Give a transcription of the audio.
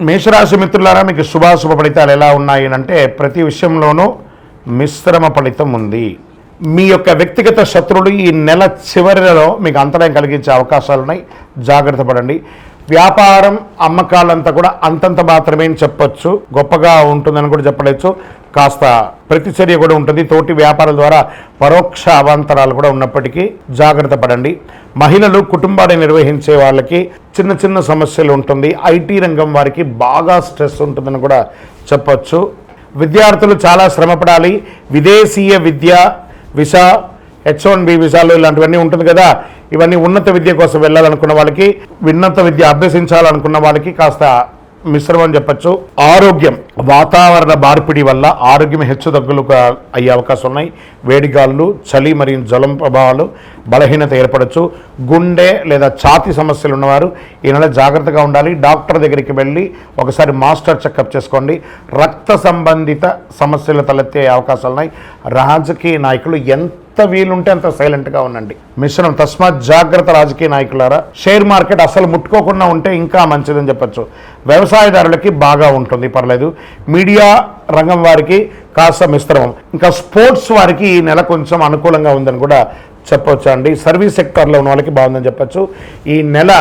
మేషరాశి మిత్రులారా, మీకు శుభాశుభ ఫలితాలు ఎలా ఉన్నాయి అంటే ప్రతి విషయంలోనూ మిశ్రమ ఫలితం ఉంది. మీ యొక్క వ్యక్తిగత శత్రువులు ఈ నెల చివరిలో మీకు అంతరాయం కలిగించే అవకాశాలు ఉన్నాయి, జాగ్రత్త పడండి. వ్యాపారం అమ్మకాలంతా కూడా అంతంత మాత్రమే చెప్పొచ్చు, గొప్పగా ఉంటుందని కూడా చెప్పలేచ్చు. కాస్త ప్రతిచర్య కూడా ఉంటుంది. తోటి వ్యాపారాల ద్వారా పరోక్ష అవాంతరాలు కూడా ఉన్నప్పటికీ జాగ్రత్త పడండి. మహిళలు కుటుంబాన్ని నిర్వహించే వాళ్ళకి చిన్న చిన్న సమస్యలు ఉంటుంది. ఐటీ రంగం వారికి బాగా స్ట్రెస్ ఉంటుందని కూడా చెప్పొచ్చు. విద్యార్థులు చాలా శ్రమపడాలి. విదేశీయ విద్య వీసా, H1B వీసాలు ఇలాంటివన్నీ ఉంటుంది కదా, ఇవన్నీ ఉన్నత విద్య కోసం వెళ్ళాలనుకున్న వాళ్ళకి, ఉన్నత విద్య అభ్యసించాలనుకున్న వాళ్ళకి కాస్త మిశ్రమం చెప్పచ్చు. ఆరోగ్యం, వాతావరణ మార్పిడి వల్ల ఆరోగ్యం హెచ్చుతగ్గులు అయ్యే అవకాశం ఉన్నాయి. వేడిగాళ్ళు, చలి మరియు జ్వరం ప్రభావాలు, బలహీనత ఏర్పడచ్చు. గుండె లేదా ఛాతీ సమస్యలు ఉన్నవారు ఈ నెల జాగ్రత్తగా ఉండాలి. డాక్టర్ దగ్గరికి వెళ్ళి ఒకసారి మాస్టర్ చెకప్ చేసుకోండి. రక్త సంబంధిత సమస్యలు తలెత్తే అవకాశాలు ఉన్నాయి. రాజకీయ నాయకులు ఎంత వీలుంటే అంత సైలెంట్గా ఉండండి. మిశ్రమం, తస్మాత్ జాగ్రత్త రాజకీయ నాయకులారా. షేర్ మార్కెట్ అసలు ముట్టుకోకుండా ఉంటే ఇంకా మంచిదని చెప్పచ్చు. వ్యవసాయదారులకి బాగా ఉంటుంది, పర్లేదు. మీడియా రంగం వారికి కాస్త మిశ్రమం. ఇంకా స్పోర్ట్స్ వారికి ఈ నెల కొంచెం అనుకూలంగా ఉందని కూడా చెప్పొచ్చు అండి. సర్వీస్ సెక్టార్లో ఉన్న వాళ్ళకి బాగుందని చెప్పచ్చు. ఈ నెల